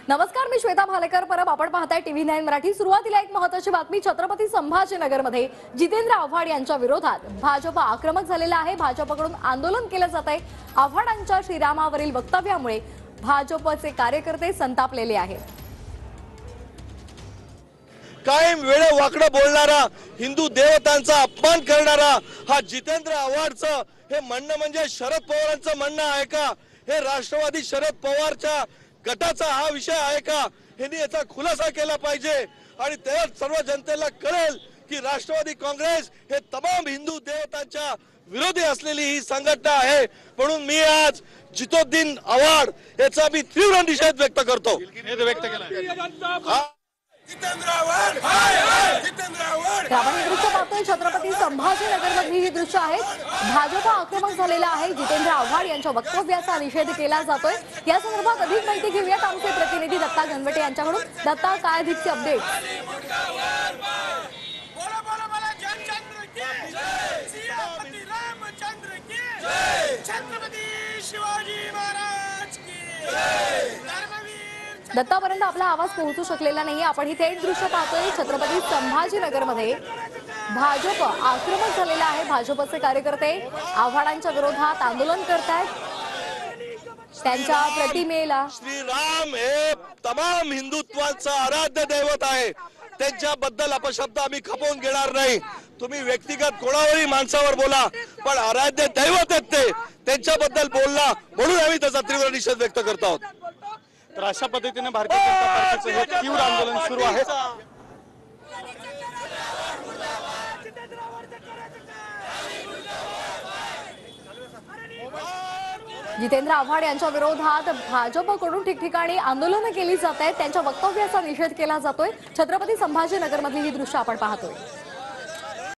नमस्कार, मी श्वेता भालेकर परब. आपण पाहताय टीव्ही 9 मराठी. सुरुवातीला एक महत्त्वाची बातमी. छत्रपती संभाजीनगरमध्ये जितेंद्र आव्हाड यांच्या विरोधात भाजप आक्रमक झालेला आहे. भाजपकडून आंदोलन केलं जात आहे. आव्हाडांच्या श्रीरामावरील वक्तव्यामुळे भाजपचे कार्यकर्ते संतापलेले आहेत. कायम वेळे वाकडं बोलणारा, हिंदू देवतांचा अपमान करणारा हा जितेंद्र आव्हाडचं हे म्हणणं म्हणजे शरद पवारांचं म्हणणं आहे का? हे राष्ट्रवादी शरद पवारच्या गटाचा हा विषय आहे का? यांनी याचा खुलासा केला पाहिजे आणि तेव्हा सर्व जनतेला कळेल की राष्ट्रवादी काँग्रेस हे तमाम हिंदू देवतांच्या विरोधी असलेली ही संघटना आहे. म्हणून मी आज जितोद्दीन आव्हाड याचा मी तीव्र निषेध व्यक्त करतो. आपण हे दृश्य पाहतोय. छत्रपती संभाजीनगर मधली ही दृश्य आहेत. भाजप आक्रमक झालेला आहे. जितेंद्र आव्हाड यांच्या वक्तव्याचा निषेध केला जातोय. या संदर्भात अधिक माहिती घेऊयात आमचे प्रतिनिधी दत्ता गणवटे यांच्याकडून. दत्ता, काय अधिकचे अपडेट? दत्तापर्यंत आपला आवाज पोहोचू शकलेला नाही. आपण ही थेट दृश्य पाहतोय. छत्रपती संभाजीनगरमध्ये भाजप आक्रमक झालेला आहे. भाजपचे कार्यकर्ते आव्हाडांच्या विरोधात आंदोलन करतायत. त्यांच्या प्रतिमेला श्रीराम हे तमाम हिंदुत्वाचं आराध्य दैवत आहे. त्यांच्याबद्दल अपशब्द आम्ही खपवून घेणार नाही. तुम्ही व्यक्तिगत कोणावरही माणसावर बोला, पण आराध्य दैवत आहेत ते, त्यांच्याबद्दल बोलला म्हणून आम्ही त्याचा तीव्र निषेध व्यक्त करत आहोत. तर अशा पद्धतीने भारतीय जनता पार्टीचं हे तीव्र आंदोलन सुरू आहे. जितेंद्र आव्हाड यांच्या विरोधात भाजपकडून ठिकठिकाणी आंदोलनं केली जात आहेत. त्यांच्या वक्तव्याचा निषेध केला जातोय. छत्रपती संभाजीनगर मधली ही दृश्य आपण पाहतोय.